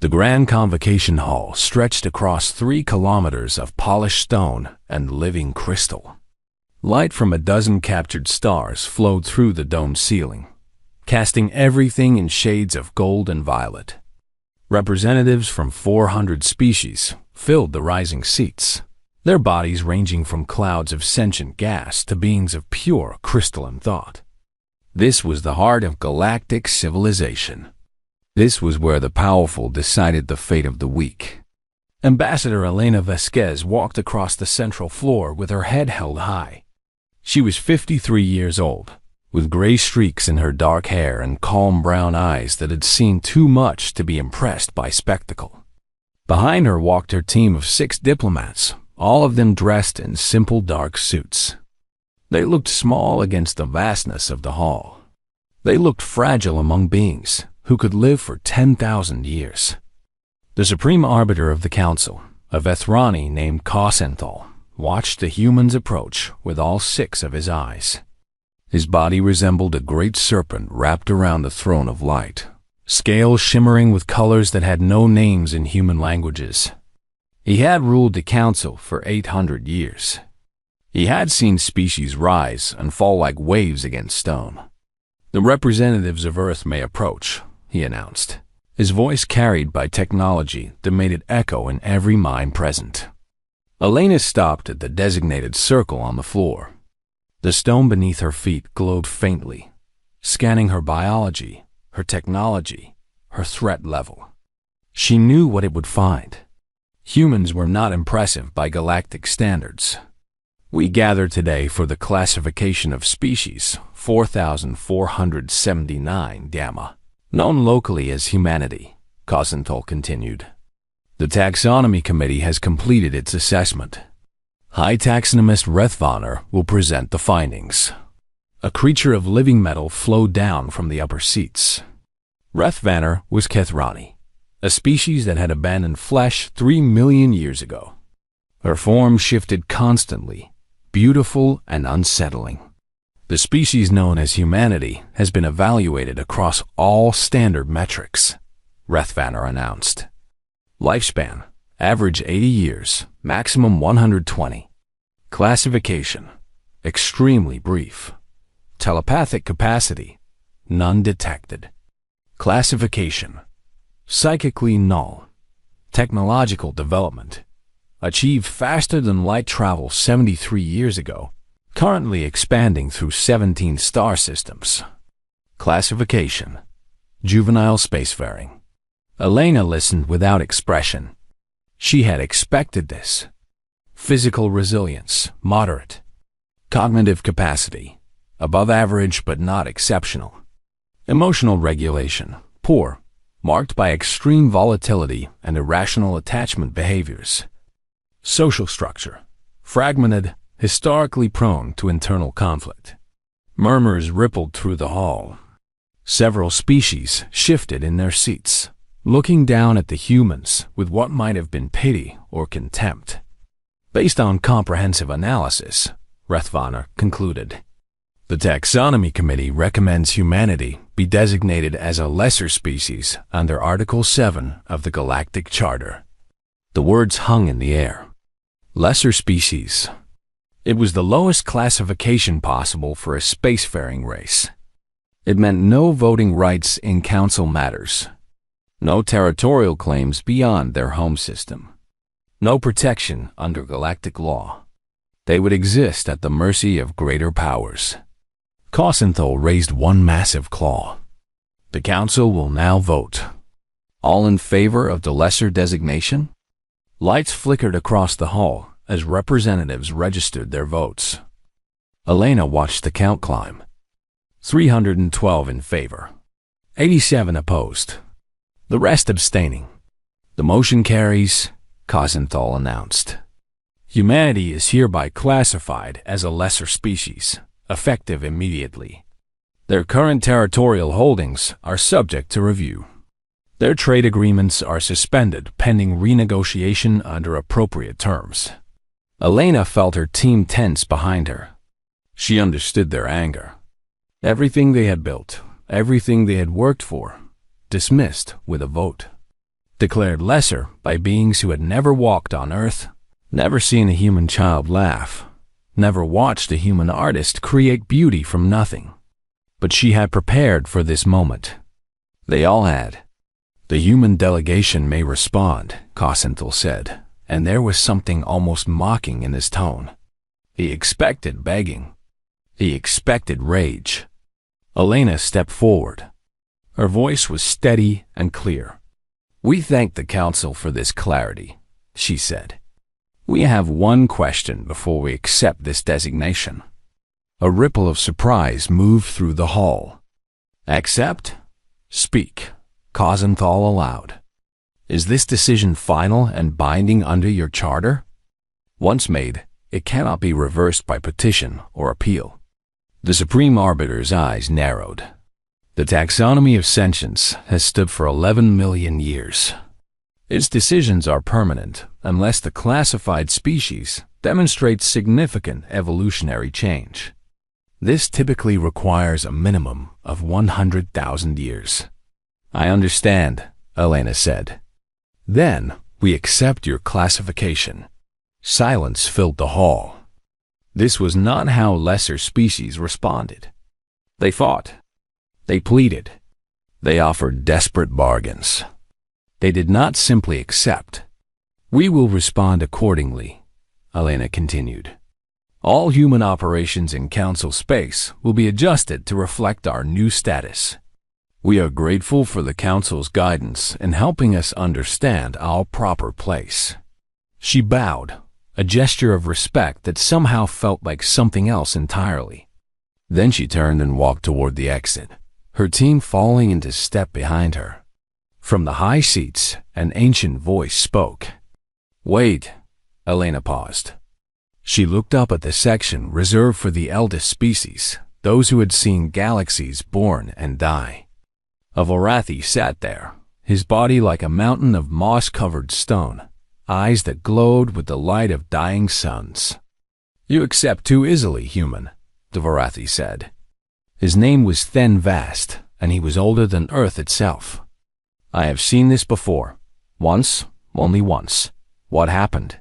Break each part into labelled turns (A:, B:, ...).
A: The Grand Convocation Hall stretched across 3 kilometers of polished stone and living crystal. Light from a dozen captured stars flowed through the domed ceiling, casting everything in shades of gold and violet. Representatives from 400 species filled the rising seats, their bodies ranging from clouds of sentient gas to beings of pure crystalline thought. This was the heart of galactic civilization. This was where the powerful decided the fate of the weak. Ambassador Elena Vasquez walked across the central floor with her head held high. She was 53 years old, with gray streaks in her dark hair and calm brown eyes that had seen too much to be impressed by spectacle. Behind her walked her team of 6 diplomats, all of them dressed in simple dark suits. They looked small against the vastness of the hall. They looked fragile among beings who could live for 10,000 years. The supreme arbiter of the council, a Vethrani named Causenthal, watched the humans approach with all 6 of his eyes. His body resembled a great serpent wrapped around the throne of light, scales shimmering with colors that had no names in human languages. He had ruled the council for 800 years. He had seen species rise and fall like waves against stone. "The representatives of Earth may approach," he announced, his voice carried by technology that made it echo in every mind present. Elena stopped at the designated circle on the floor. The stone beneath her feet glowed faintly, scanning her biology, her technology, her threat level. She knew what it would find. Humans were not impressive by galactic standards. "We gather today for the classification of species 4479 Gamma, known locally as humanity," Causenthal continued. "The Taxonomy Committee has completed its assessment. High Taxonomist Rethvaner will present the findings." A creature of living metal flowed down from the upper seats. Rethvaner was Kethrani, a species that had abandoned flesh 3 million years ago. Her form shifted constantly, beautiful and unsettling. The species known as humanity has been evaluated across all standard metrics, Rethvaner announced. Lifespan, average 80 years, maximum 120. Classification, extremely brief. Telepathic capacity, none detected. Classification, psychically null. Technological development, achieved faster than light travel 73 years ago, currently expanding through 17 star systems. Classification, juvenile spacefaring. Elena listened without expression. She had expected this. Physical resilience, moderate. Cognitive capacity, above average but not exceptional. Emotional regulation, poor, marked by extreme volatility and irrational attachment behaviors. Social structure, fragmented, historically prone to internal conflict. Murmurs rippled through the hall. Several species shifted in their seats, looking down at the humans with what might have been pity or contempt. Based on comprehensive analysis, Rethvaner concluded, the Taxonomy Committee recommends humanity be designated as a lesser species under Article 7 of the Galactic Charter. The words hung in the air. Lesser species. It was the lowest classification possible for a spacefaring race. It meant no voting rights in council matters, no territorial claims beyond their home system, no protection under galactic law. They would exist at the mercy of greater powers. Causenthal raised one massive claw. The council will now vote. All in favor of the lesser designation? Lights flickered across the hall as representatives registered their votes. Elena watched the count climb. 312 in favor, 87 opposed, the rest abstaining. The motion carries, Causenthal announced. Humanity is hereby classified as a lesser species, effective immediately. Their current territorial holdings are subject to review. Their trade agreements are suspended pending renegotiation under appropriate terms. Elena felt her team tense behind her. She understood their anger. Everything they had built, everything they had worked for, dismissed with a vote. declared lesser by beings who had never walked on Earth, never seen a human child laugh, never watched a human artist create beauty from nothing. But she had prepared for this moment. They all had. The human delegation may respond, Chronicle said, and there was something almost mocking in his tone. He expected begging. He expected rage. Elena stepped forward. Her voice was steady and clear. "We thank the Council for this clarity," she said. "We have one question before we accept this designation." A ripple of surprise moved through the hall. "Accept? Speak," Chronicle allowed. "Is this decision final and binding under your charter? Once made, it cannot be reversed by petition or appeal." The Supreme Arbiter's eyes narrowed. The taxonomy of sentience has stood for 11 million years. Its decisions are permanent unless the classified species demonstrates significant evolutionary change. This typically requires a minimum of 100,000 years. "I understand," Elena said. "Then we accept your classification." Silence filled the hall. This was not how lesser species responded. They fought. They pleaded. They offered desperate bargains. They did not simply accept. "We will respond accordingly," Elena continued. "All human operations in Council space will be adjusted to reflect our new status. We are grateful for the Council's guidance in helping us understand our proper place." She bowed, a gesture of respect that somehow felt like something else entirely. Then she turned and walked toward the exit, her team falling into step behind her. From the high seats, an ancient voice spoke. "Wait," Elena paused. She looked up at the section reserved for the eldest species, those who had seen galaxies born and die. A Vorathi sat there, his body like a mountain of moss-covered stone, eyes that glowed with the light of dying suns. "You accept too easily, human," the Vorathi said. His name was Then Vast, and he was older than Earth itself. "I have seen this before. Once, only once. What happened?"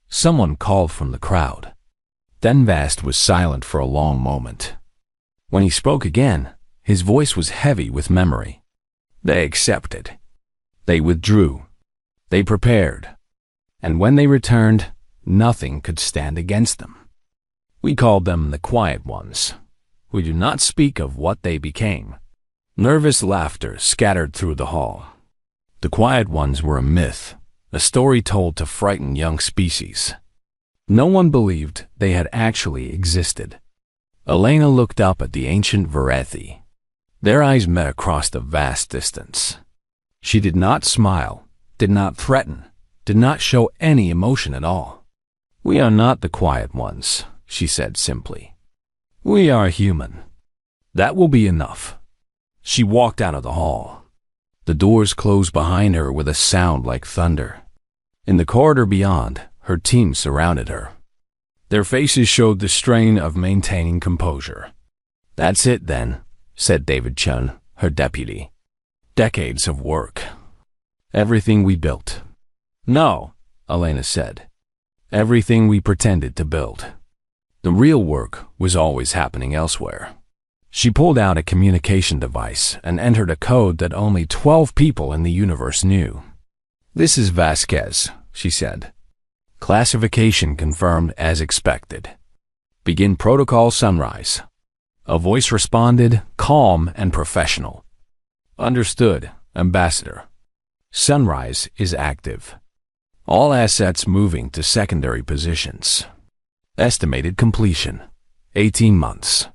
A: Someone called from the crowd. Then Vast was silent for a long moment. When he spoke again, his voice was heavy with memory. "They accepted. They withdrew. They prepared. And when they returned, nothing could stand against them. We called them the Quiet Ones. We do not speak of what they became." Nervous laughter scattered through the hall. The Quiet Ones were a myth, a story told to frighten young species. No one believed they had actually existed. Elena looked up at the ancient Vorathi. Their eyes met across the vast distance. She did not smile, did not threaten, did not show any emotion at all. "We are not the Quiet Ones," she said simply. "We are human. That will be enough." She walked out of the hall. The doors closed behind her with a sound like thunder. In the corridor beyond, her team surrounded her. Their faces showed the strain of maintaining composure. "That's it then," said David Chun, her deputy. "Decades of work. Everything we built." "No," Elena said. "Everything we pretended to build. The real work was always happening elsewhere." She pulled out a communication device and entered a code that only 12 people in the universe knew. "This is Vasquez," she said. "Classification confirmed as expected. Begin protocol sunrise." A voice responded, calm and professional. "Understood, Ambassador. Sunrise is active. All assets moving to secondary positions. Estimated completion, 18 months.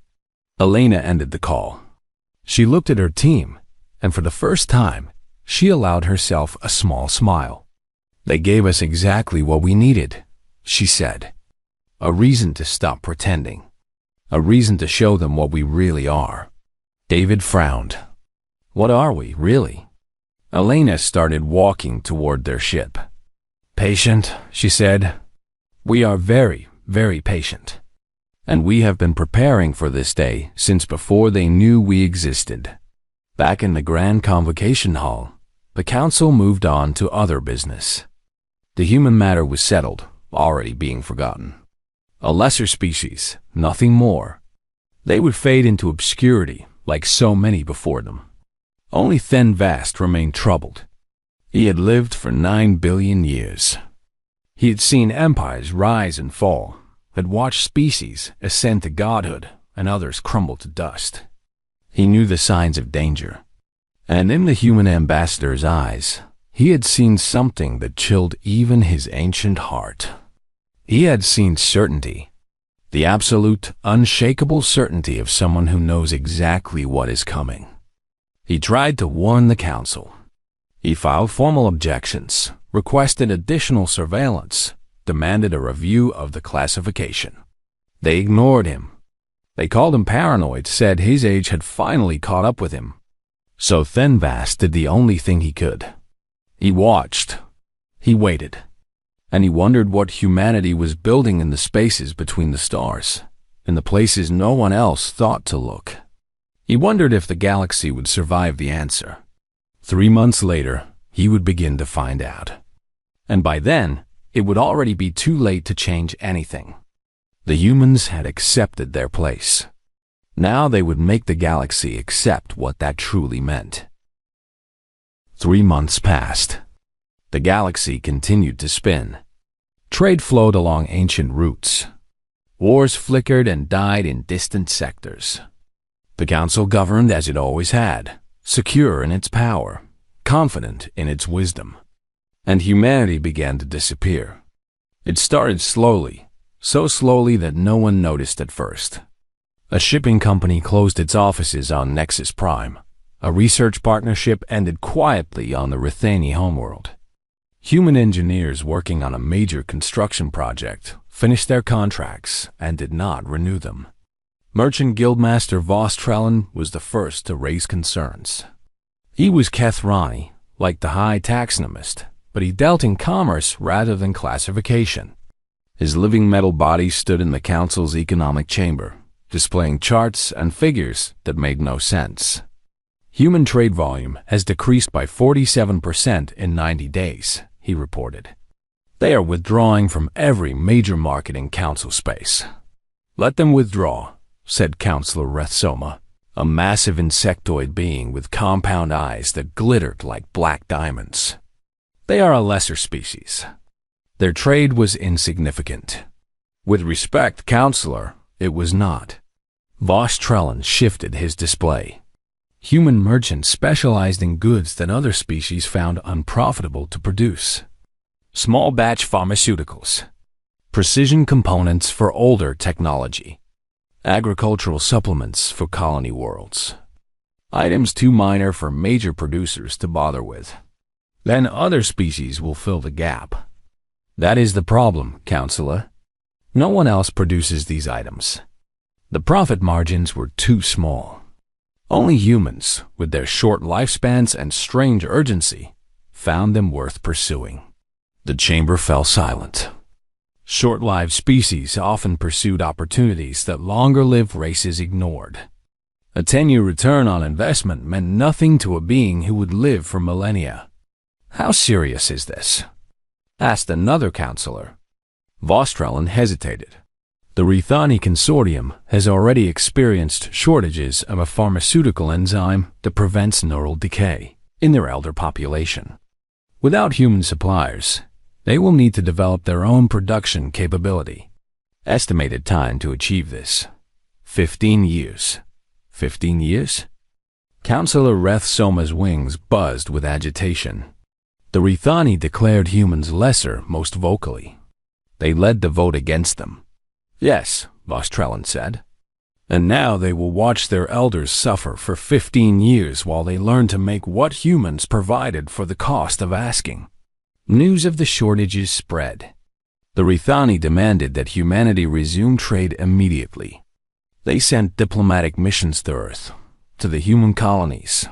A: Elena ended the call. She looked at her team, and for the first time, she allowed herself a small smile. "They gave us exactly what we needed," she said. "A reason to stop pretending. A reason to show them what we really are." David frowned. "What are we, really?" Elena started walking toward their ship. "Patient," she said. "We are very, very patient. And we have been preparing for this day since before they knew we existed." Back in the Grand Convocation Hall, the council moved on to other business. The human matter was settled, already being forgotten. A lesser species, nothing more. They would fade into obscurity like so many before them. Only Thin Vast remained troubled. He had lived for 9 billion years. He had seen empires rise and fall, had watched species ascend to godhood and others crumble to dust. He knew the signs of danger, and in the human ambassador's eyes, he had seen something that chilled even his ancient heart. He had seen certainty, the absolute, unshakable certainty of someone who knows exactly what is coming. He tried to warn the council. He filed formal objections, requested additional surveillance, demanded a review of the classification. They ignored him. They called him paranoid, said his age had finally caught up with him. So Thin Vast did the only thing he could. He watched. He waited. And he wondered what humanity was building in the spaces between the stars, in the places no one else thought to look. He wondered if the galaxy would survive the answer. 3 months later, he would begin to find out. And by then, it would already be too late to change anything. The humans had accepted their place. Now they would make the galaxy accept what that truly meant. 3 months passed. The galaxy continued to spin. Trade flowed along ancient routes. Wars flickered and died in distant sectors. The council governed as it always had, secure in its power, confident in its wisdom. And humanity began to disappear. It started slowly, so slowly that no one noticed at first. A shipping company closed its offices on Nexus Prime. A research partnership ended quietly on the Rithani homeworld. Human engineers working on a major construction project finished their contracts and did not renew them. Merchant Guildmaster Vostrellen was the first to raise concerns. He was Kethrani, like the High Taxonomist, but he dealt in commerce rather than classification. His living metal body stood in the council's economic chamber, displaying charts and figures that made no sense. Human trade volume has decreased by 47% in 90 days, he reported. They are withdrawing from every major market in council space. Let them withdraw, said Councillor Rethsoma, a massive insectoid being with compound eyes that glittered like black diamonds. They are a lesser species. Their trade was insignificant. With respect, Councillor, it was not. Vostrellen shifted his display. Human merchants specialized in goods that other species found unprofitable to produce. Small batch pharmaceuticals, precision components for older technology, agricultural supplements for colony worlds, items too minor for major producers to bother with. Then other species will fill the gap. That is the problem, Councillor. No one else produces these items. The profit margins were too small. Only humans, with their short lifespans and strange urgency, found them worth pursuing. The chamber fell silent. Short-lived species often pursued opportunities that longer-lived races ignored. A 10-year return on investment meant nothing to a being who would live for millennia. How serious is this? Asked another councillor. Vostrellen hesitated. The Rithani Consortium has already experienced shortages of a pharmaceutical enzyme that prevents neural decay in their elder population. Without human suppliers, they will need to develop their own production capability. Estimated time to achieve this: 15 years. 15 years? Councillor Rethsoma's wings buzzed with agitation. The Rithani declared humans lesser most vocally. They led the vote against them. Yes, Vostrellen said. And now they will watch their elders suffer for 15 years while they learn to make what humans provided for the cost of asking. News of the shortages spread. The Rithani demanded that humanity resume trade immediately. They sent diplomatic missions to Earth, to the human colonies,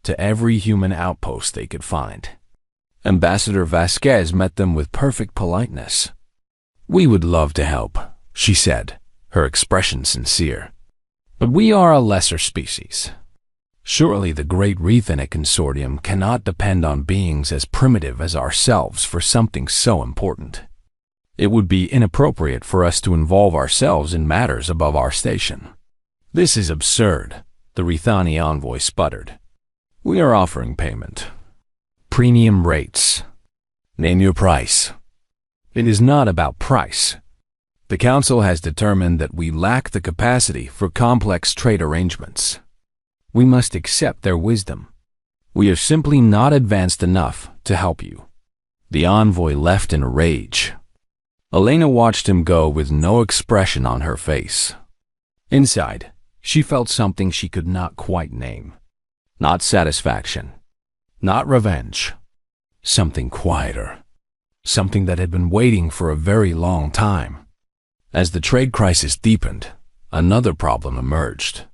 A: to every human outpost they could find. Ambassador Vasquez met them with perfect politeness. "We would love to help," she said, her expression sincere. "But we are a lesser species." Surely the Great Rethinic Consortium cannot depend on beings as primitive as ourselves for something so important. It would be inappropriate for us to involve ourselves in matters above our station. This is absurd, the Rethani envoy sputtered. We are offering payment. Premium rates. Name your price. It is not about price. The Council has determined that we lack the capacity for complex trade arrangements. We must accept their wisdom. We are simply not advanced enough to help you. The envoy left in a rage. Elena watched him go with no expression on her face. Inside, she felt something she could not quite name. Not satisfaction. Not revenge. Something quieter. Something that had been waiting for a very long time. As the trade crisis deepened, another problem emerged.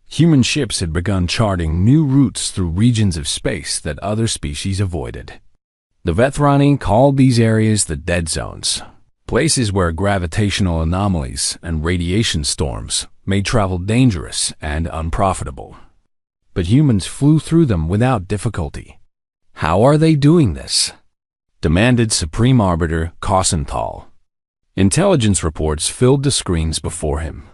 A: Human ships had begun charting new routes through regions of space that other species avoided. The Vethrani called these areas the dead zones, places where gravitational anomalies and radiation storms made travel dangerous and unprofitable. But humans flew through them without difficulty. How are they doing this? Demanded Supreme Arbiter Kossenthal. Intelligence reports filled the screens before him.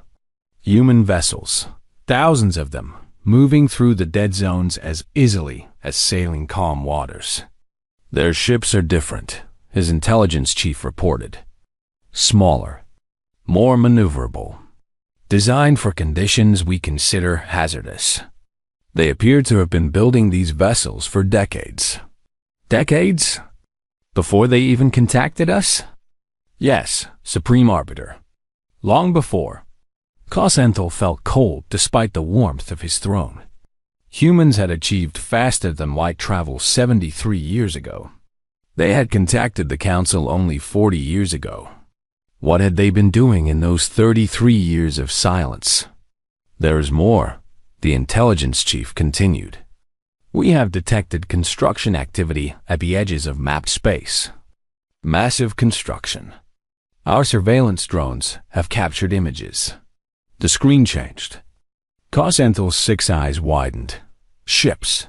A: Human vessels, thousands of them, moving through the dead zones as easily as sailing calm waters. Their ships are different, his intelligence chief reported. Smaller, more maneuverable, designed for conditions we consider hazardous. They appear to have been building these vessels for decades. Decades? Before they even contacted us? Yes, Supreme Arbiter. Long before. Kossenthal felt cold despite the warmth of his throne. Humans had achieved faster-than-light travel 73 years ago. They had contacted the Council only 40 years ago. What had they been doing in those 33 years of silence? There is more, the intelligence chief continued. We have detected construction activity at the edges of mapped space. Massive construction. Our surveillance drones have captured images. The screen changed. Kossenthal's 6 eyes widened. Ships.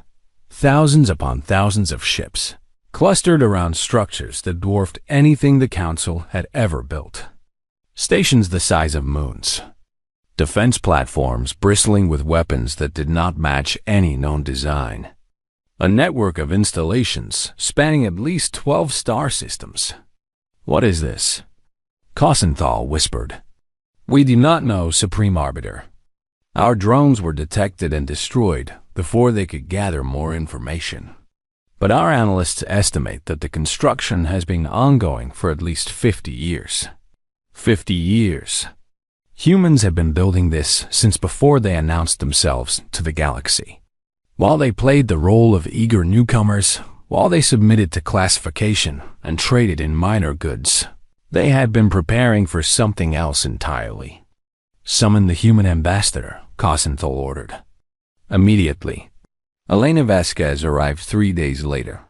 A: Thousands upon thousands of ships, clustered around structures that dwarfed anything the Council had ever built. Stations the size of moons. Defense platforms bristling with weapons that did not match any known design. A network of installations spanning at least 12 star systems. What is this? Kossenthal whispered. We do not know, Supreme Arbiter. Our drones were detected and destroyed before they could gather more information. But our analysts estimate that the construction has been ongoing for at least 50 years. 50 years. Humans have been building this since before they announced themselves to the galaxy. While they played the role of eager newcomers, while they submitted to classification and traded in minor goods, they had been preparing for something else entirely. Summon the human ambassador, Kossenthal ordered. Immediately. Elena Vasquez arrived 3 days later.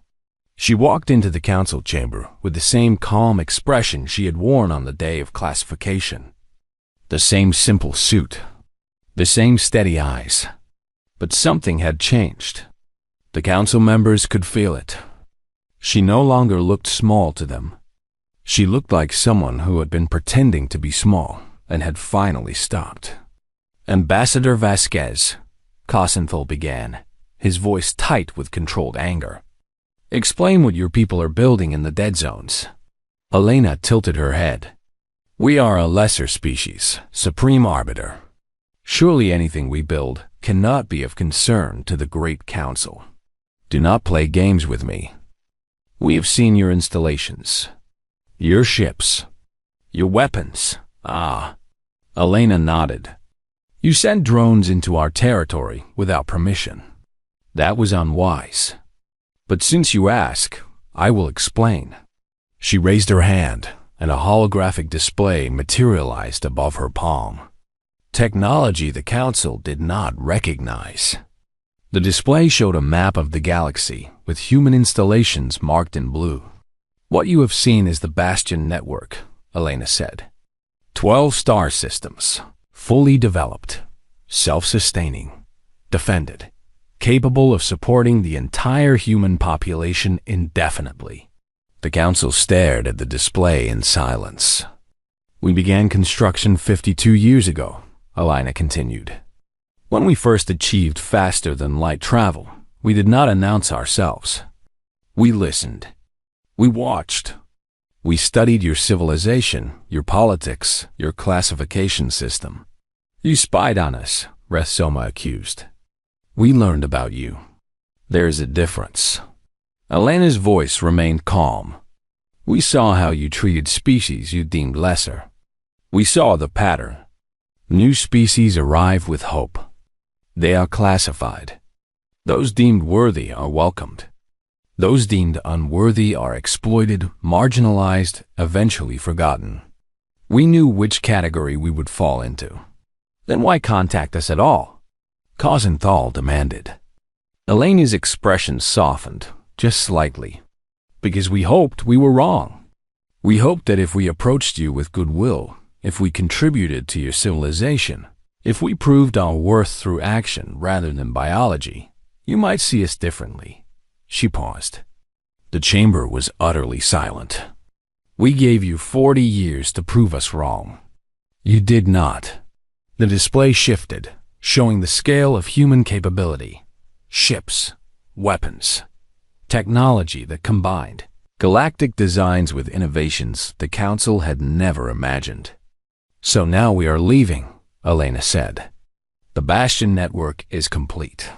A: She walked into the council chamber with the same calm expression she had worn on the day of classification. The same simple suit. The same steady eyes. But something had changed. The council members could feel it. She no longer looked small to them. She looked like someone who had been pretending to be small and had finally stopped. Ambassador Vasquez, Kossenthal began, his voice tight with controlled anger. Explain what your people are building in the dead zones. Elena tilted her head. We are a lesser species, Supreme Arbiter. Surely anything we build cannot be of concern to the Great Council. Do not play games with me. We have seen your installations, your ships, your weapons. Ah. Elena nodded. You sent drones into our territory without permission. That was unwise. But since you ask, I will explain. She raised her hand, and a holographic display materialized above her palm. Technology the Council did not recognize. The display showed a map of the galaxy with human installations marked in blue. What you have seen is the Bastion network, Elena said. 12 star systems, fully developed, self-sustaining, defended, capable of supporting the entire human population indefinitely. The council stared at the display in silence. We began construction 52 years ago, Alina continued. When we first achieved faster-than-light travel, we did not announce ourselves. We listened. We watched. We studied your civilization, your politics, your classification system. You spied on us, Rethsoma accused. We learned about you. There is a difference. Elena's voice remained calm. We saw how you treated species you deemed lesser. We saw the pattern. New species arrive with hope. They are classified. Those deemed worthy are welcomed. Those deemed unworthy are exploited, marginalized, eventually forgotten. We knew which category we would fall into. Then why contact us at all? Causenthal demanded. Elena's expression softened, just slightly. Because we hoped we were wrong. We hoped that if we approached you with goodwill, if we contributed to your civilization, if we proved our worth through action rather than biology, you might see us differently. She paused. The chamber was utterly silent. We gave you 40 years to prove us wrong. You did not. The display shifted, showing the scale of human capability. Ships, weapons, technology that combined. Galactic designs with innovations the Council had never imagined. So now we are leaving, Elena said. The Bastion network is complete.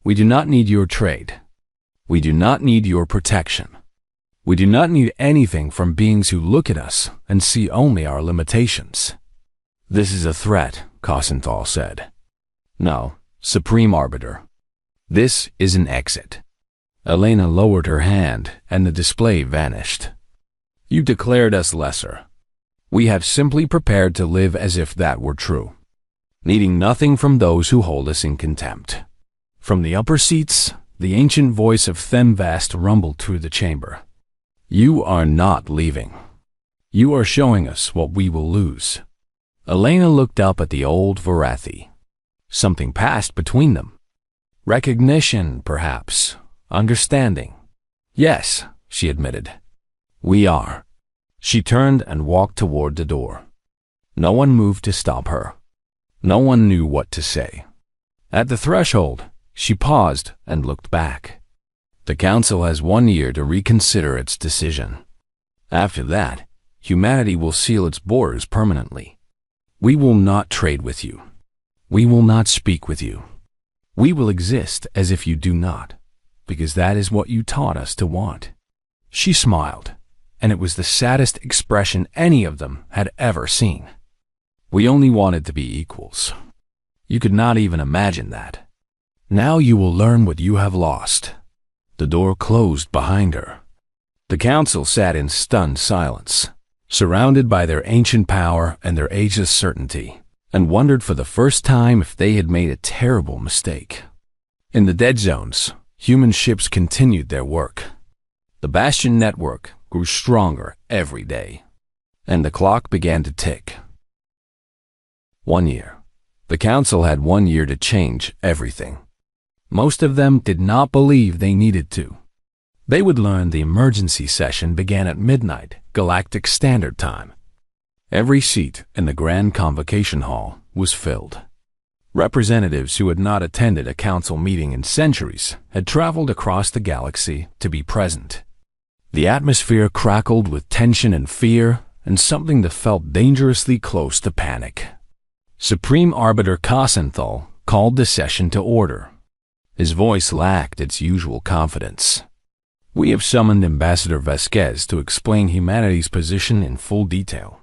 A: We do not need your trade. We do not need your protection. We do not need anything from beings who look at us and see only our limitations. This is a threat, Causenthal said. No, Supreme Arbiter. This is an exit. Elena lowered her hand and the display vanished. You declared us lesser. We have simply prepared to live as if that were true, needing nothing from those who hold us in contempt. From the upper seats, the ancient voice of Themvast rumbled through the chamber. You are not leaving. You are showing us what we will lose. Elena looked up at the old Varathi. Something passed between them. Recognition, perhaps. Understanding. Yes, she admitted. We are. She turned and walked toward the door. No one moved to stop her. No one knew what to say. At the threshold, she paused and looked back. The Council has 1 year to reconsider its decision. After that, humanity will seal its borders permanently. We will not trade with you. We will not speak with you. We will exist as if you do not, because that is what you taught us to want. She smiled, and it was the saddest expression any of them had ever seen. We only wanted to be equals. You could not even imagine that. Now you will learn what you have lost. The door closed behind her. The Council sat in stunned silence, surrounded by their ancient power and their ageless certainty, and wondered for the first time if they had made a terrible mistake. In the dead zones, human ships continued their work. The Bastion network grew stronger every day, and the clock began to tick. 1 year. The Council had 1 year to change everything. Most of them did not believe they needed to. They would learn the emergency session began at midnight, Galactic Standard Time. Every seat in the Grand Convocation Hall was filled. Representatives who had not attended a council meeting in centuries had traveled across the galaxy to be present. The atmosphere crackled with tension and fear, and something that felt dangerously close to panic. Supreme Arbiter Causenthal called the session to order. His voice lacked its usual confidence. We have summoned Ambassador Vasquez to explain humanity's position in full detail.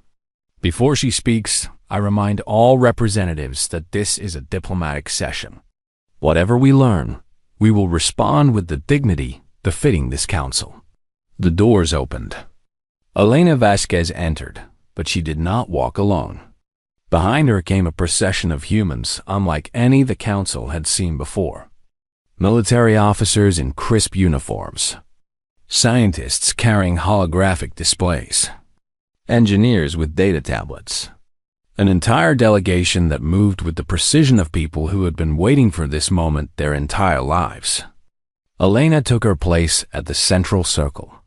A: Before she speaks, I remind all representatives that this is a diplomatic session. Whatever we learn, we will respond with the dignity befitting this council. The doors opened. Elena Vasquez entered, but she did not walk alone. Behind her came a procession of humans unlike any the council had seen before. Military officers in crisp uniforms. Scientists carrying holographic displays. Engineers with data tablets. An entire delegation that moved with the precision of people who had been waiting for this moment their entire lives. Elena took her place at the central circle.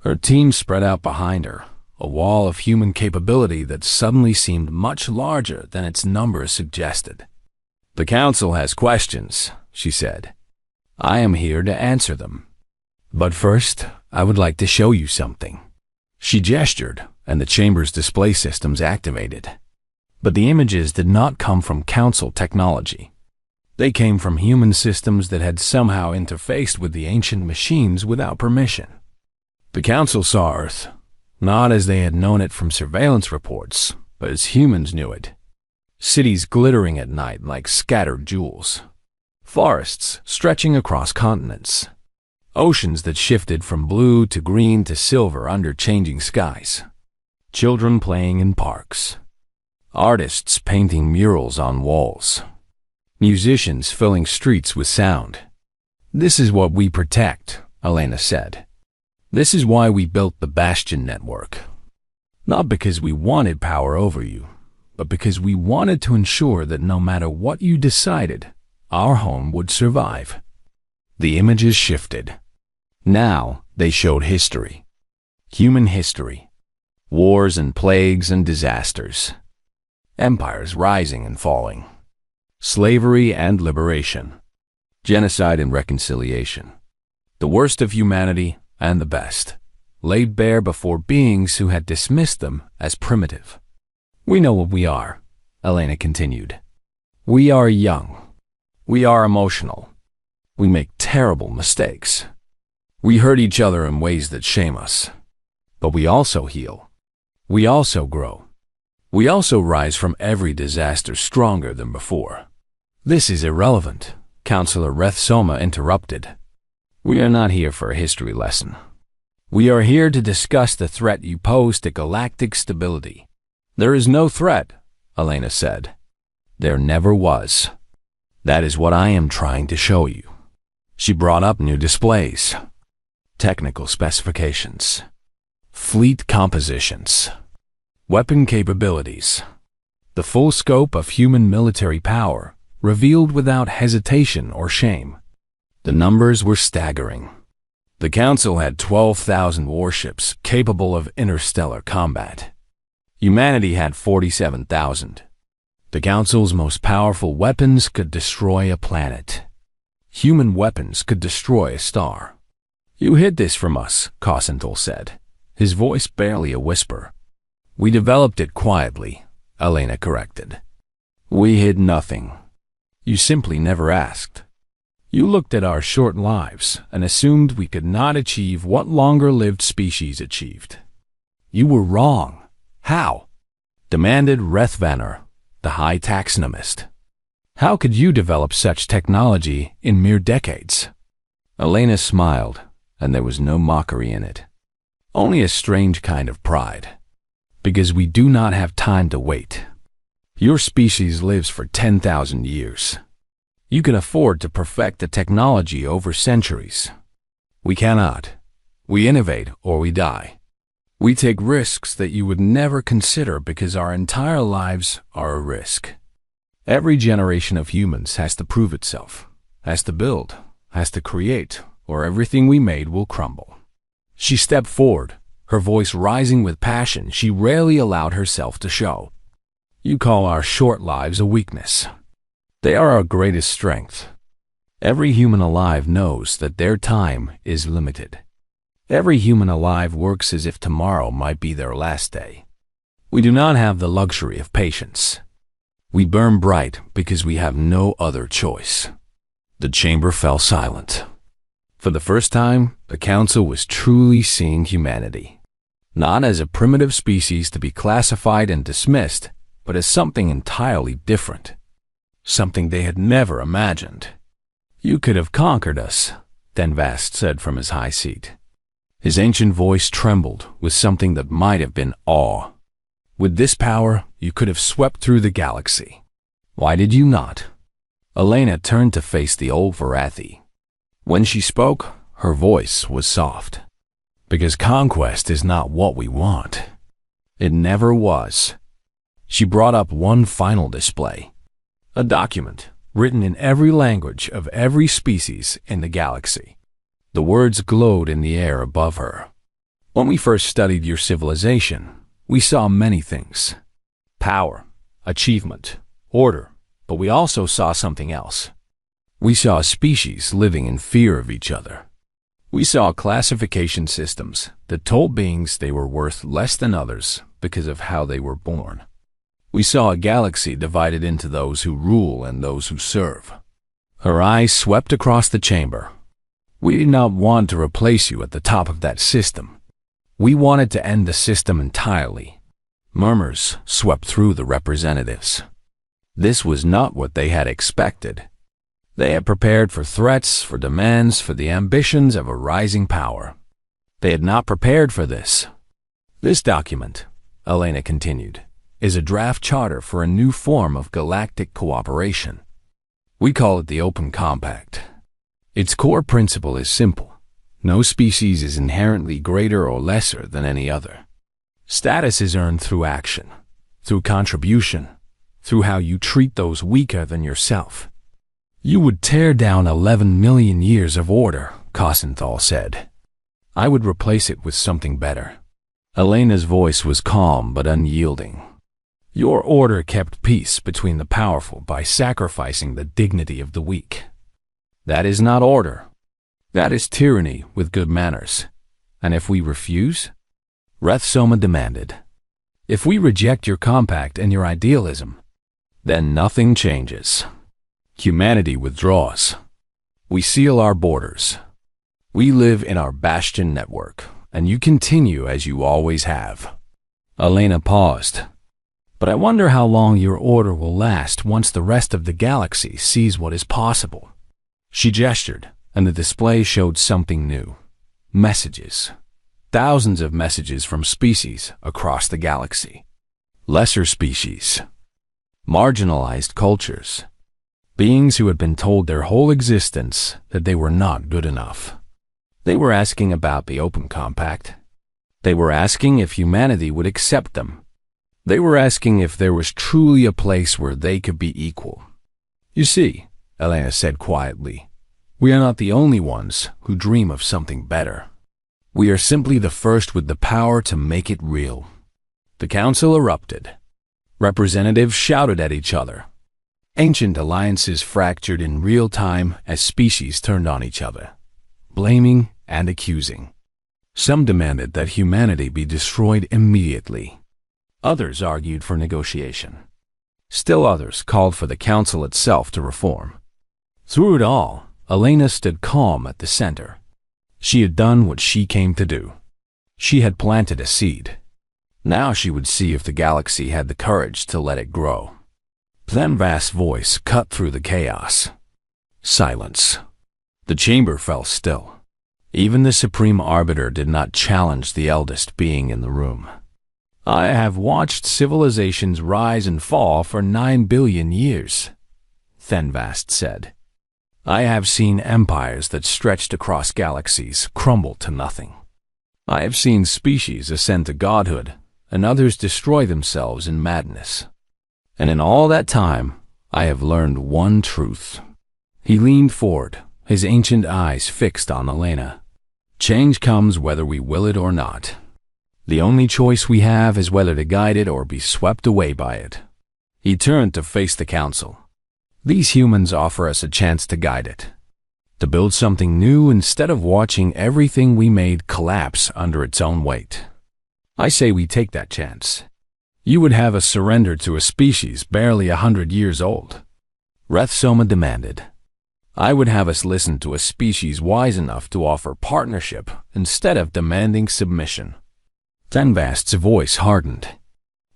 A: Her team spread out behind her, a wall of human capability that suddenly seemed much larger than its numbers suggested. "The Council has questions," she said. "I am here to answer them. But first, I would like to show you something." She gestured, and the chamber's display systems activated. But the images did not come from Council technology. They came from human systems that had somehow interfaced with the ancient machines without permission. The Council saw Earth, not as they had known it from surveillance reports, but as humans knew it. Cities glittering at night like scattered jewels. Forests stretching across continents. Oceans that shifted from blue to green to silver under changing skies. Children playing in parks. Artists painting murals on walls. Musicians filling streets with sound. "This is what we protect," Elena said. "This is why we built the Bastion network. Not because we wanted power over you, but because we wanted to ensure that no matter what you decided, our home would survive." The images shifted. Now they showed history. Human history. Wars and plagues and disasters. Empires rising and falling. Slavery and liberation. Genocide and reconciliation. The worst of humanity and the best, laid bare before beings who had dismissed them as primitive. "We know what we are," Elena continued. "We are young. We are emotional. We make terrible mistakes. We hurt each other in ways that shame us. But we also heal. We also grow. We also rise from every disaster stronger than before." "This is irrelevant," Counselor Rethsoma interrupted. "We are not here for a history lesson. We are here to discuss the threat you pose to galactic stability." "There is no threat," Elena said. "There never was. That is what I am trying to show you." She brought up new displays. Technical specifications. Fleet compositions. Weapon capabilities. The full scope of human military power, revealed without hesitation or shame. The numbers were staggering. The Council had 12,000 warships capable of interstellar combat. Humanity had 47,000. The Council's most powerful weapons could destroy a planet. Human weapons could destroy a star. "You hid this from us," Chronicle said, his voice barely a whisper. "We developed it quietly," Elena corrected. "We hid nothing. You simply never asked. You looked at our short lives and assumed we could not achieve what longer-lived species achieved. You were wrong." "How?" demanded Rethvanner, the High Taxonomist. "How could you develop such technology in mere decades?" Elena smiled, and there was no mockery in it. Only a strange kind of pride. "Because we do not have time to wait. Your species lives for 10,000 years. You can afford to perfect the technology over centuries. We cannot. We innovate or we die. We take risks that you would never consider because our entire lives are a risk. Every generation of humans has to prove itself, has to build, has to create, or everything we made will crumble." She stepped forward, her voice rising with passion she rarely allowed herself to show. "You call our short lives a weakness. They are our greatest strength. Every human alive knows that their time is limited. Every human alive works as if tomorrow might be their last day. We do not have the luxury of patience. We burn bright because we have no other choice." The chamber fell silent. For the first time, the Council was truly seeing humanity. Not as a primitive species to be classified and dismissed, but as something entirely different. Something they had never imagined. "You could have conquered us," Denvast said from his high seat. His ancient voice trembled with something that might have been awe. "With this power, you could have swept through the galaxy. Why did you not?" Elena turned to face the old Varathi. When she spoke, her voice was soft. "Because conquest is not what we want. It never was." She brought up one final display. A document written in every language of every species in the galaxy. The words glowed in the air above her. When we first studied your civilization, we saw many things. Power, achievement, order, but we also saw something else. We saw species living in fear of each other. We saw classification systems that told beings they were worth less than others because of how they were born. We saw a galaxy divided into those who rule and those who serve. Her eyes swept across the chamber. We did not want to replace you at the top of that system. We wanted to end the system entirely. Murmurs swept through the representatives. This was not what they had expected. They had prepared for threats, for demands, for the ambitions of a rising power. They had not prepared for this. This document, Elena continued, is a draft charter for a new form of galactic cooperation. We call it the Open Compact. Its core principle is simple. No species is inherently greater or lesser than any other. Status is earned through action, through contribution, through how you treat those weaker than yourself. You would tear down 11 million years of order, Cossenthal said. I would replace it with something better. Elena's voice was calm but unyielding. Your order kept peace between the powerful by sacrificing the dignity of the weak. That is not order. That is tyranny with good manners. And if we refuse? Rethsoma demanded. If we reject your compact and your idealism, then nothing changes. Humanity withdraws. We seal our borders. We live in our bastion network, and you continue as you always have. Elena paused. But I wonder how long your order will last once the rest of the galaxy sees what is possible. She gestured, and the display showed something new. Messages. Thousands of messages from species across the galaxy. Lesser species. Marginalized cultures. Beings who had been told their whole existence that they were not good enough. They were asking about the Open Compact. They were asking if humanity would accept them. They were asking if there was truly a place where they could be equal. You see, Elena said quietly, we are not the only ones who dream of something better. We are simply the first with the power to make it real. The council erupted. Representatives shouted at each other. Ancient alliances fractured in real time as species turned on each other, blaming and accusing. Some demanded that humanity be destroyed immediately. Others argued for negotiation. Still others called for the council itself to reform. Through it all, Elena stood calm at the center. She had done what she came to do. She had planted a seed. Now she would see if the galaxy had the courage to let it grow. Thenvast's voice cut through the chaos. Silence. The chamber fell still. Even the Supreme Arbiter did not challenge the eldest being in the room. I have watched civilizations rise and fall for 9 billion years, Thenvast said. I have seen empires that stretched across galaxies crumble to nothing. I have seen species ascend to godhood and others destroy themselves in madness. And in all that time, I have learned one truth. He leaned forward, his ancient eyes fixed on Elena. Change comes whether we will it or not. The only choice we have is whether to guide it or be swept away by it. He turned to face the council. These humans offer us a chance to guide it, to build something new instead of watching everything we made collapse under its own weight. I say we take that chance. You would have us surrender to a species barely 100 years old. Rethsoma demanded. I would have us listen to a species wise enough to offer partnership instead of demanding submission. Thenvast's voice hardened.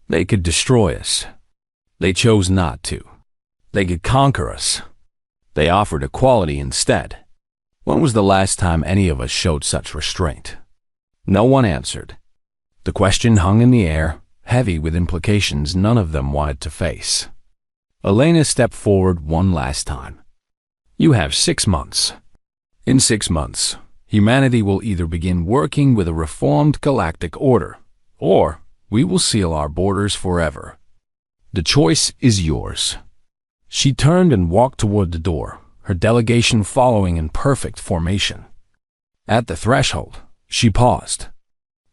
A: They could destroy us. They chose not to. They could conquer us. They offered equality instead. When was the last time any of us showed such restraint? No one answered. The question hung in the air, heavy with implications none of them wanted to face. Elena stepped forward one last time. You have 6 months. In 6 months, humanity will either begin working with a reformed galactic order, or we will seal our borders forever. The choice is yours." She turned and walked toward the door, her delegation following in perfect formation. At the threshold, she paused.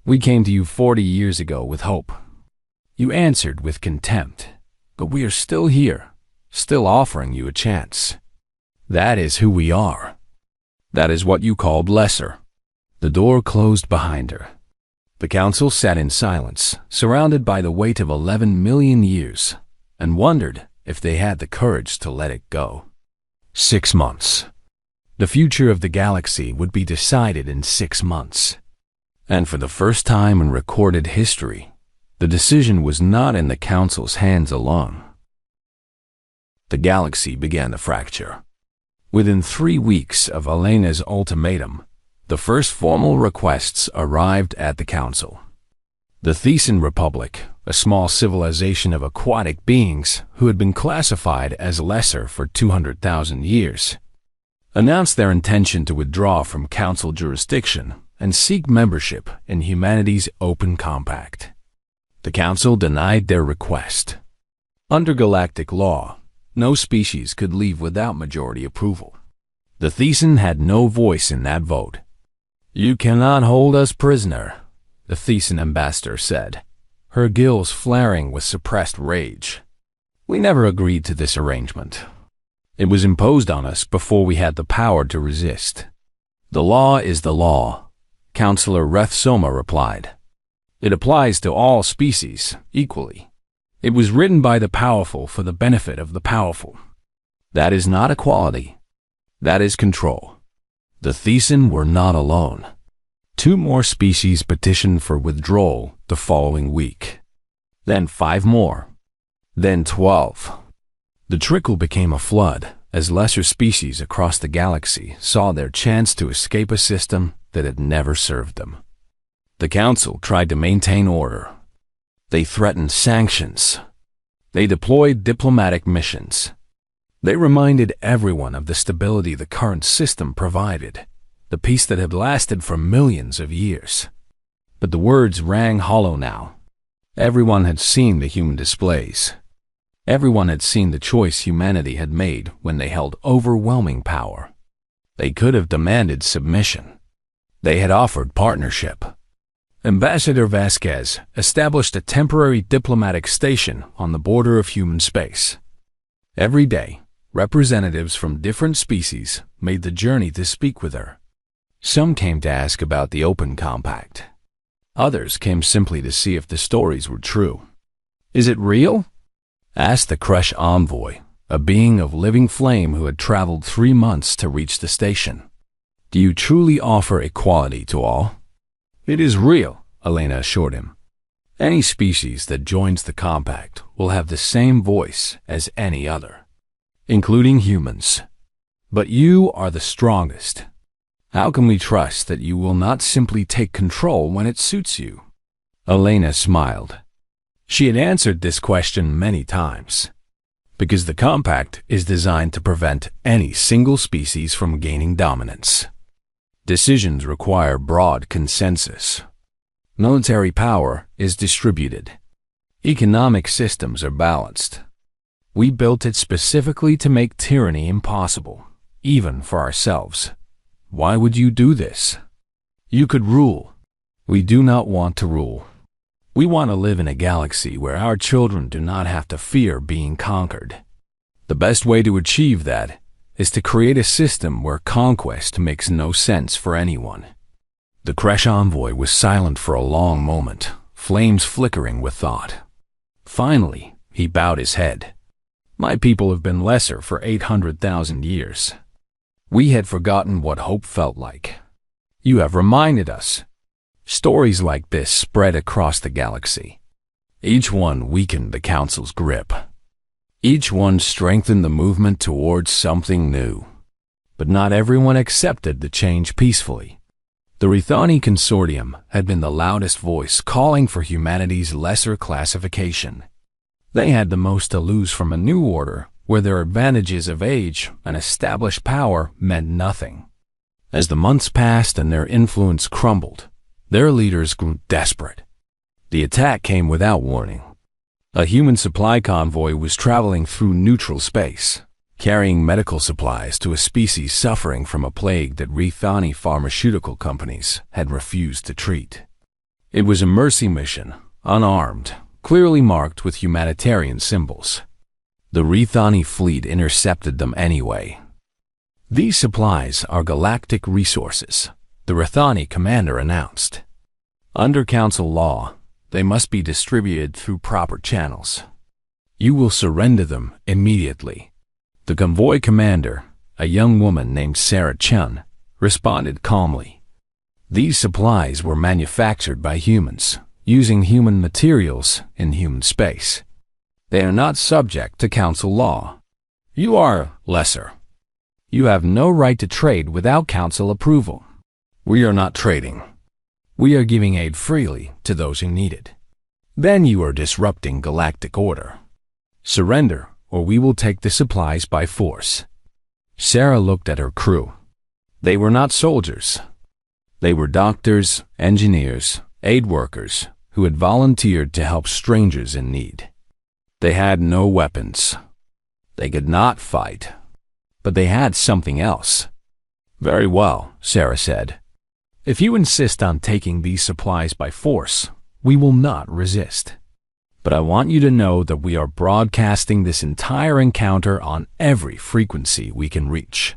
A: "We came to you 40 years ago with hope. You answered with contempt, but we are still here, still offering you a chance. That is who we are. That is what you called lesser." The door closed behind her. The council sat in silence, surrounded by the weight of 11 million years, and wondered if they had the courage to let it go. 6 months. The future of the galaxy would be decided in 6 months. And for the first time in recorded history, the decision was not in the council's hands alone. The galaxy began to fracture. Within 3 weeks of Elena's ultimatum, the first formal requests arrived at the council. The Thesan Republic, a small civilization of aquatic beings who had been classified as lesser for 200,000 years, announced their intention to withdraw from council jurisdiction and seek membership in humanity's open compact. The council denied their request. Under galactic law, no species could leave without majority approval. The Thesan had no voice in that vote. "You cannot hold us prisoner," the Thesan ambassador said, her gills flaring with suppressed rage. "We never agreed to this arrangement. It was imposed on us before we had the power to resist." "The law is the law," Councillor Rethsoma replied. "It applies to all species equally. It was written by the powerful for the benefit of the powerful. That is not equality. That is control." The Thesan were not alone. 2 more species petitioned for withdrawal the following week. Then 5 more. Then 12. The trickle became a flood as lesser species across the galaxy saw their chance to escape a system that had never served them. The council tried to maintain order. They threatened sanctions. They deployed diplomatic missions. They reminded everyone of the stability the current system provided, the peace that had lasted for millions of years. But the words rang hollow now. Everyone had seen the human displays. Everyone had seen the choice humanity had made when they held overwhelming power. They could have demanded submission. They had offered partnership. Ambassador Vasquez established a temporary diplomatic station on the border of human space. Every day, representatives from different species made the journey to speak with her. Some came to ask about the open compact. Others came simply to see if the stories were true. "Is it real?" asked the Crush envoy, a being of living flame who had traveled 3 months to reach the station. "Do you truly offer equality to all?" "It is real," Elena assured him. "Any species that joins the compact will have the same voice as any other, including humans. But you are the strongest. How can we trust that you will not simply take control when it suits you?" Elena smiled. She had answered this question many times. Because the compact is designed to prevent any single species from gaining dominance. Decisions require broad consensus. Military power is distributed. Economic systems are balanced. We built it specifically to make tyranny impossible, even for ourselves. Why would you do this? You could rule. We do not want to rule. We want to live in a galaxy where our children do not have to fear being conquered. The best way to achieve that is to create a system where conquest makes no sense for anyone. The Crash envoy was silent for a long moment, flames flickering with thought. Finally, he bowed his head. "My people have been lesser for 800,000 years. We had forgotten what hope felt like. You have reminded us. Stories like this spread across the galaxy. Each one weakened the Council's grip. Each one strengthened the movement towards something new. But not everyone accepted the change peacefully. The Rithani Consortium had been the loudest voice calling for humanity's lesser classification. They had the most to lose from a new order where their advantages of age and established power meant nothing. As the months passed and their influence crumbled, their leaders grew desperate. The attack came without warning. A human supply convoy was traveling through neutral space, carrying medical supplies to a species suffering from a plague that Rethani pharmaceutical companies had refused to treat. It was a mercy mission, unarmed, clearly marked with humanitarian symbols. The Rethani fleet intercepted them anyway. "These supplies are galactic resources," the Rethani commander announced. "Under council law, they must be distributed through proper channels. You will surrender them immediately." The convoy commander, a young woman named Sarah Chun, responded calmly. "These supplies were manufactured by humans, using human materials in human space. They are not subject to council law. You are lesser. You have no right to trade without council approval. We are not trading. We are giving aid freely to those who need it. Then you are disrupting galactic order. Surrender, or we will take the supplies by force." Sarah looked at her crew. They were not soldiers. They were doctors, engineers, aid workers who had volunteered to help strangers in need. They had no weapons. They could not fight. But they had something else. "Very well," Sarah said. "If you insist on taking these supplies by force, we will not resist. But I want you to know that we are broadcasting this entire encounter on every frequency we can reach.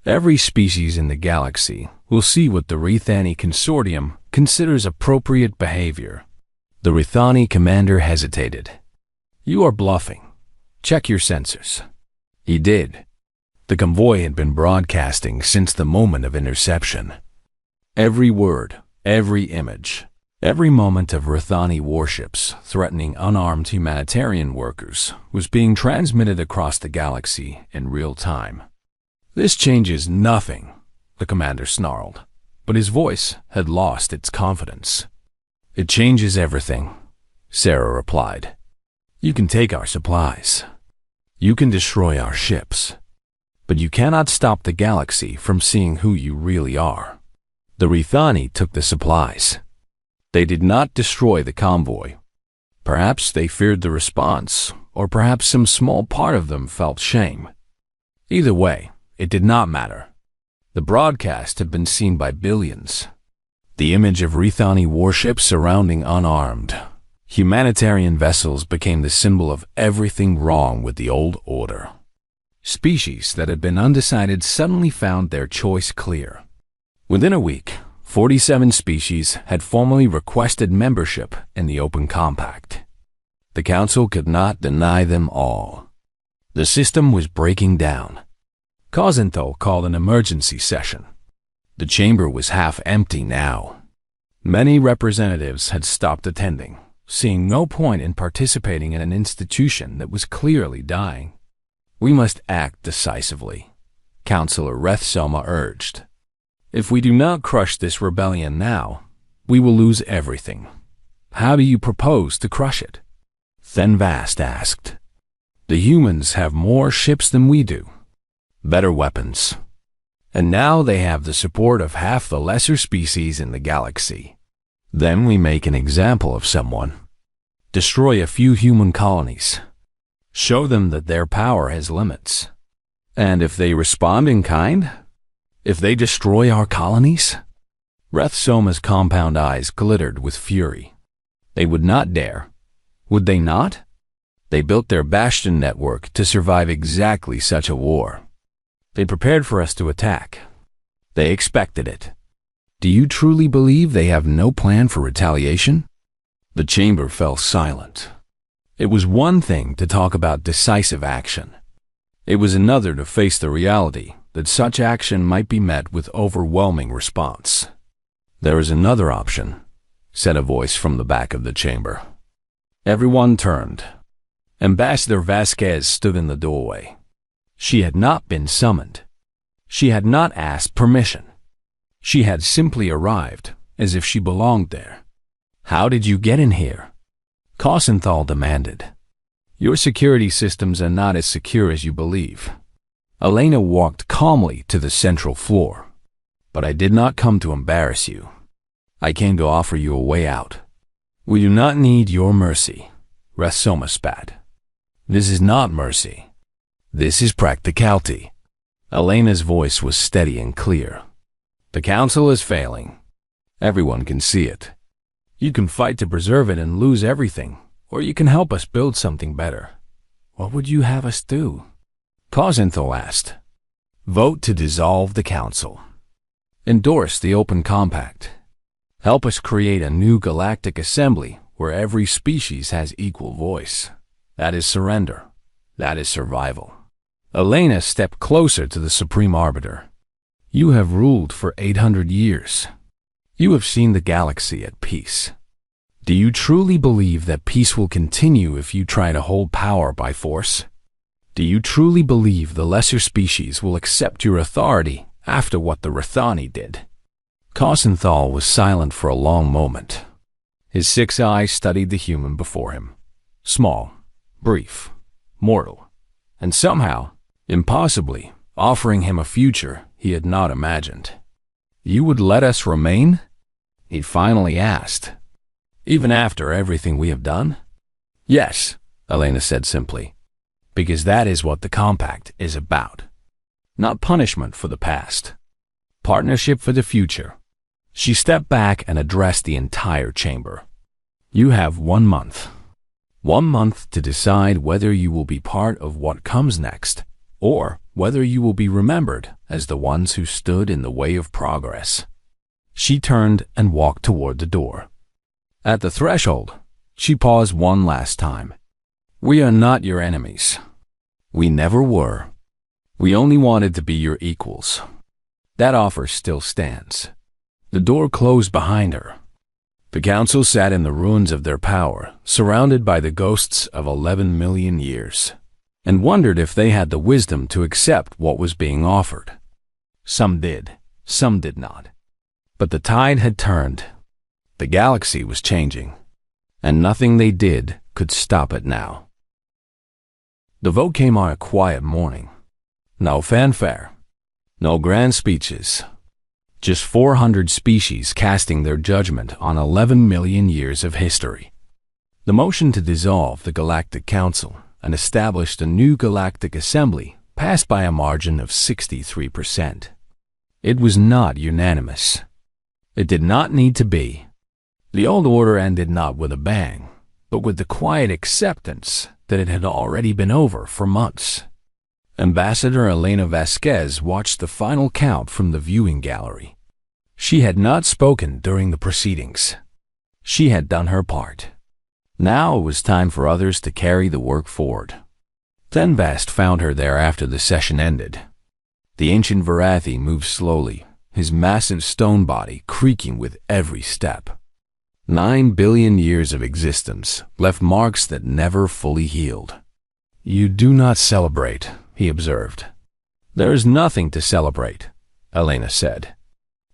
A: Every species in the galaxy will see what the Rethani Consortium considers appropriate behavior." The Rethani commander hesitated. "You are bluffing. Check your sensors." He did. The convoy had been broadcasting since the moment of interception. Every word, every image, every moment of Rethani warships threatening unarmed humanitarian workers was being transmitted across the galaxy in real time. "This changes nothing," the commander snarled, but his voice had lost its confidence. "It changes everything," Sarah replied. "You can take our supplies. You can destroy our ships. But you cannot stop the galaxy from seeing who you really are." The Rethani took the supplies. They did not destroy the convoy. Perhaps they feared the response, or perhaps some small part of them felt shame. Either way, it did not matter. The broadcast had been seen by billions. The image of Rethani warships surrounding unarmed humanitarian vessels became the symbol of everything wrong with the old order. Species that had been undecided suddenly found their choice clear. Within a week, 47 species had formally requested membership in the Open Compact. The Council could not deny them all. The system was breaking down. Chronicle called an emergency session. The chamber was half empty now. Many representatives had stopped attending, seeing no point in participating in an institution that was clearly dying. "We must act decisively," Councillor Rethsoma urged. "If we do not crush this rebellion now, we will lose everything. How do you propose to crush it?" Thenvast asked. "The humans have more ships than we do, better weapons, and now they have the support of half the lesser species in the galaxy. Then we make an example of someone. Destroy a few human colonies. Show them that their power has limits. And if they respond in kind? If they destroy our colonies?" Rethsoma's compound eyes glittered with fury. They would not dare. Would they not? They built their bastion network to survive exactly such a war. They prepared for us to attack. They expected it. Do you truly believe they have no plan for retaliation? The chamber fell silent. It was one thing to talk about decisive action. It was another to face the reality that such action might be met with overwhelming response. "There is another option," said a voice from the back of the chamber. Everyone turned. Ambassador Vasquez stood in the doorway. She had not been summoned. She had not asked permission. She had simply arrived, as if she belonged there. "How did you get in here?" Chronicle demanded. "Your security systems are not as secure as you believe." Elena walked calmly to the central floor. "But I did not come to embarrass you. I came to offer you a way out. We do not need your mercy. Resoma spat. This is not mercy. This is practicality. Elena's voice was steady and clear. The council is failing. Everyone can see it. You can fight to preserve it and lose everything, or you can help us build something better. What would you have us do? Cosintho asked. Vote to dissolve the council. Endorse the open compact. Help us create a new galactic assembly where every species has equal voice. That is surrender. That is survival. Elena stepped closer to the Supreme Arbiter. You have ruled for 800 years. You have seen the galaxy at peace. Do you truly believe that peace will continue if you try to hold power by force? Do you truly believe the lesser species will accept your authority after what the Rathani did? Cosintho was silent for a long moment. His 6 eyes studied the human before him. Small, brief, mortal, and somehow, impossibly, offering him a future he had not imagined. You would let us remain? He finally asked. Even after everything we have done? Yes, Elena said simply, because that is what the compact is about. Not punishment for the past. Partnership for the future. She stepped back and addressed the entire chamber. You have 1 month. 1 month to decide whether you will be part of what comes next, or whether you will be remembered as the ones who stood in the way of progress. She turned and walked toward the door. At the threshold, she paused one last time. We are not your enemies. We never were. We only wanted to be your equals. That offer still stands. The door closed behind her. The council sat in the ruins of their power, surrounded by the ghosts of 11 million years, and wondered if they had the wisdom to accept what was being offered. Some did, some did not. But the tide had turned. The galaxy was changing, and nothing they did could stop it now. The vote came on a quiet morning. No fanfare, no grand speeches. Just 400 species casting their judgment on 11 million years of history. The motion to dissolve the Galactic Council and establish a new galactic assembly passed by a margin of 63%. It was not unanimous. It did not need to be. The old order ended not with a bang, but with the quiet acceptance that it had already been over for months. Ambassador Elena Vasquez watched the final count from the viewing gallery. She had not spoken during the proceedings. She had done her part. Now it was time for others to carry the work forward. Thenvast found her there after the session ended. The ancient Varathi moved slowly, his massive stone body creaking with every step. 9 billion years of existence left marks that never fully healed. You do not celebrate, he observed. There is nothing to celebrate, Elena said.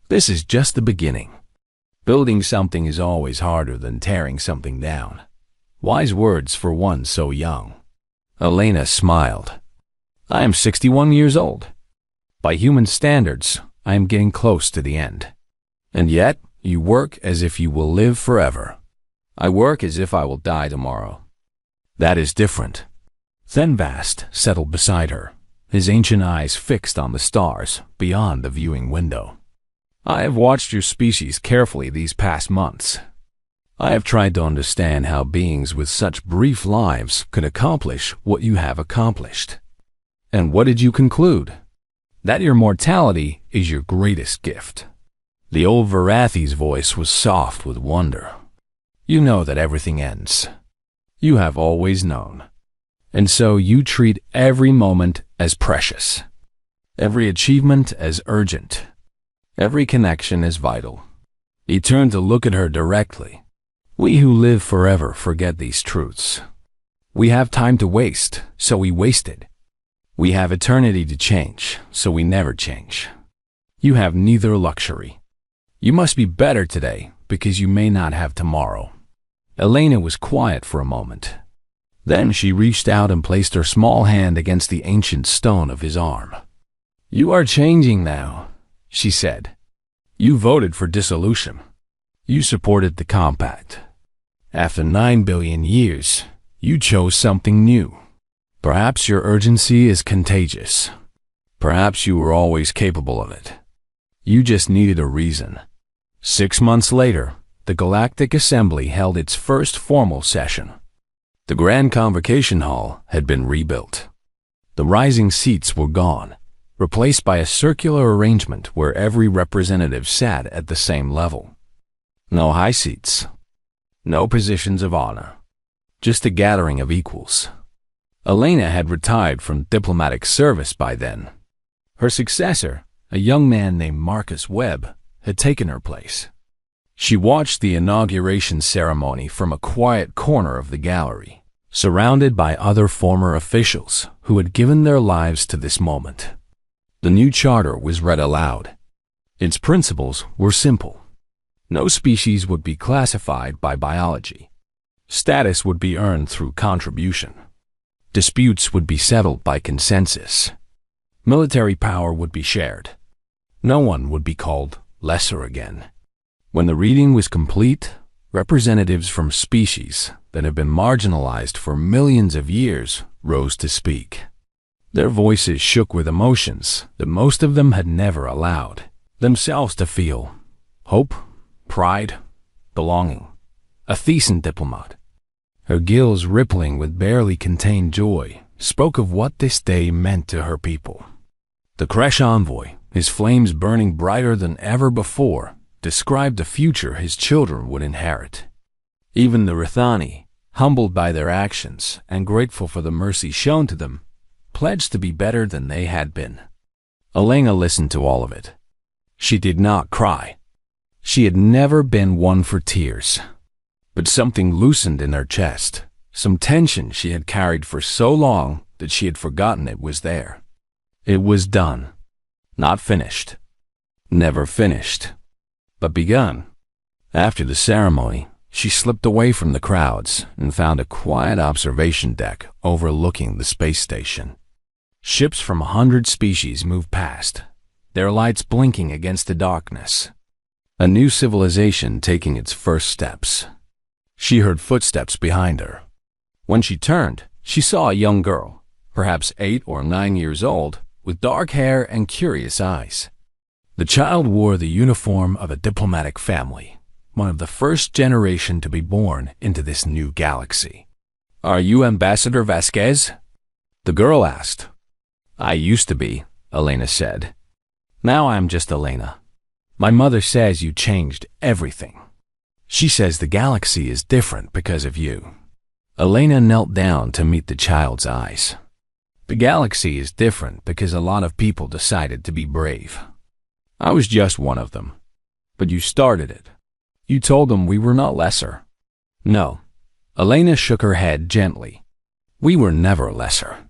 A: This is just the beginning. Building something is always harder than tearing something down. Wise words for one so young. Elena smiled. I am 61 years old. By human standards, I am getting close to the end. And yet, you work as if you will live forever. I work as if I will die tomorrow. That is different. Thenvast settled beside her, his ancient eyes fixed on the stars beyond the viewing window. I have watched your species carefully these past months. I have tried to understand how beings with such brief lives could accomplish what you have accomplished. And what did you conclude? That your mortality is your greatest gift. The old Varathi's voice was soft with wonder. You know that everything ends. You have always known. And so you treat every moment as precious, every achievement as urgent, every connection as vital. He turned to look at her directly. We who live forever forget these truths. We have time to waste, so we waste it. We have eternity to change, so we never change. You have neither luxury. You must be better today because you may not have tomorrow. Elena was quiet for a moment. Then she reached out and placed her small hand against the ancient stone of his arm. You are changing now, she said. You voted for dissolution. You supported the compact. After 9 billion years, You chose something new. Perhaps your urgency is contagious. Perhaps you were always capable of it. You just needed a reason. 6 months later, the Galactic Assembly held its first formal session. The Grand Convocation Hall had been rebuilt. The rising seats were gone, replaced by a circular arrangement where every representative sat at the same level. No high seats. No positions of honor. Just a gathering of equals. Elena had retired from diplomatic service by then. Her successor, a young man named Marcus Webb, had taken her place. She watched the inauguration ceremony from a quiet corner of the gallery, surrounded by other former officials who had given their lives to this moment. The new charter was read aloud. Its principles were simple. No species would be classified by biology. Status would be earned through contribution. Disputes would be settled by consensus. Military power would be shared. No one would be called lesser again. When the reading was complete, representatives from species that have been marginalized for millions of years rose to speak. Their voices shook with emotions that most of them had never allowed themselves to feel. Hope, pride, belonging. A Thesan diplomat, her gills rippling with barely contained joy, spoke of what this day meant to her people. The Kresh envoy, his flames burning brighter than ever before, described the future his children would inherit. Even the Rithani, humbled by their actions and grateful for the mercy shown to them, pledged to be better than they had been. Elena listened to all of it. She did not cry. She had never been one for tears. But something loosened in her chest, some tension she had carried for so long that she had forgotten it was there. It was done. Not finished. Never finished. But begun. After the ceremony, she slipped away from the crowds and found a quiet observation deck overlooking the space station. Ships from 100 species moved past, their lights blinking against the darkness. A new civilization taking its first steps. She heard footsteps behind her. When she turned, she saw a young girl, perhaps 8 or 9 years old, with dark hair and curious eyes. The child wore the uniform of a diplomatic family, one of the first generation to be born into this new galaxy. "Are you Ambassador Vasquez?" the girl asked. "I used to be," Elena said. "Now I'm just Elena. My mother says you changed everything. She says the galaxy is different because of you." Elena knelt down to meet the child's eyes. "The galaxy is different because a lot of people decided to be brave. I was just one of them. But you started it. You told them we were not lesser." "No." Elena shook her head gently. "We were never lesser.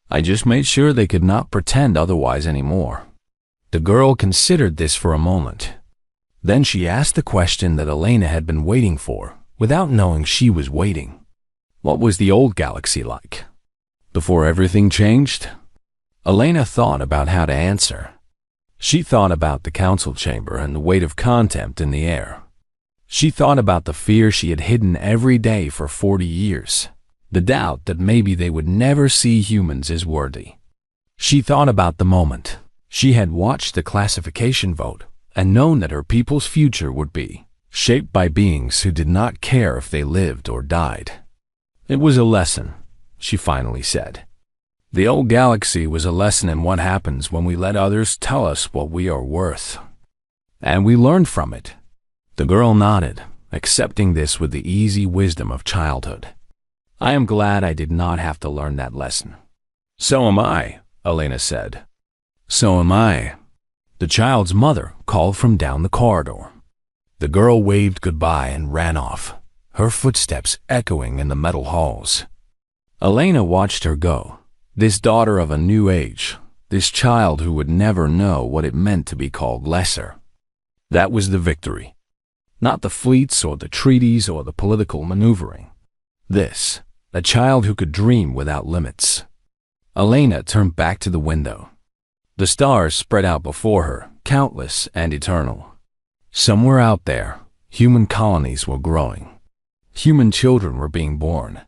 A: I just made sure they could not pretend otherwise anymore." The girl considered this for a moment. Then she asked the question that Elena had been waiting for, without knowing she was waiting. What was the old galaxy like? Before everything changed? Elena thought about how to answer. She thought about the council chamber and the weight of contempt in the air. She thought about the fear she had hidden every day for 40 years, the doubt that maybe they would never see humans as worthy. She thought about the moment she had watched the classification vote and known that her people's future would be shaped by beings who did not care if they lived or died. It was a lesson, she finally said. The old galaxy was a lesson in what happens when we let others tell us what we are worth. And we learned from it. The girl nodded, accepting this with the easy wisdom of childhood. "I am glad I did not have to learn that lesson." "So am I," Elena said. "So am I." The child's mother called from down the corridor. The girl waved goodbye and ran off, her footsteps echoing in the metal halls. Elena watched her go, this daughter of a new age, this child who would never know what it meant to be called lesser. That was the victory. Not the fleets or the treaties or the political maneuvering. This, a child who could dream without limits. Elena turned back to the window. The stars spread out before her, countless and eternal. Somewhere out there, human colonies were growing. Human children were being born.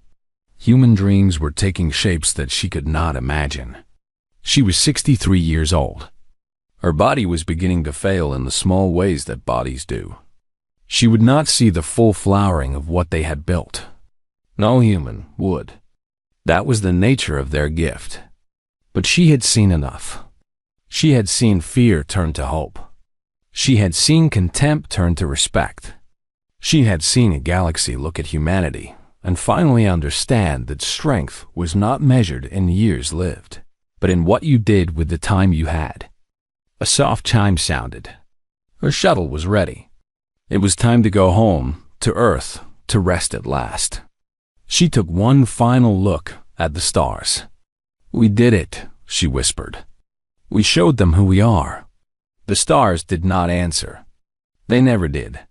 A: Human dreams were taking shapes that she could not imagine. She was 63 years old. Her body was beginning to fail in the small ways that bodies do. She would not see the full flowering of what they had built. No human would. That was the nature of their gift. But she had seen enough. She had seen fear turn to hope. She had seen contempt turn to respect. She had seen a galaxy look at humanity and finally understand that strength was not measured in years lived, but in what you did with the time you had. A soft chime sounded. Her shuttle was ready. It was time to go home, to Earth, to rest at last. She took one final look at the stars. "We did it," she whispered. "We showed them who we are." The stars did not answer. They never did.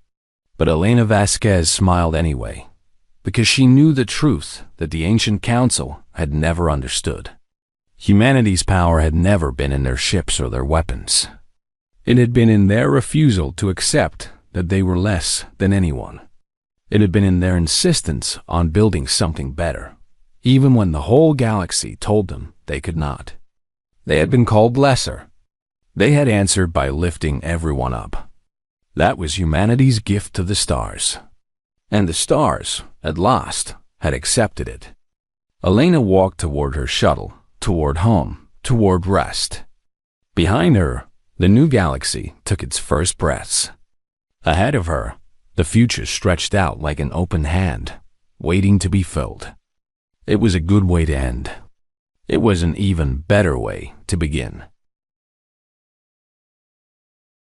A: But Elena Vasquez smiled anyway, because she knew the truth that the ancient council had never understood. Humanity's power had never been in their ships or their weapons. It had been in their refusal to accept that they were less than anyone. It had been in their insistence on building something better, even when the whole galaxy told them they could not. They had been called lesser. They had answered by lifting everyone up. That was humanity's gift to the stars. And the stars, at last, had accepted it. Elena walked toward her shuttle, toward home, toward rest. Behind her, the new galaxy took its first breaths. Ahead of her, the future stretched out like an open hand, waiting to be filled. It was a good way to end. It was an even better way to begin.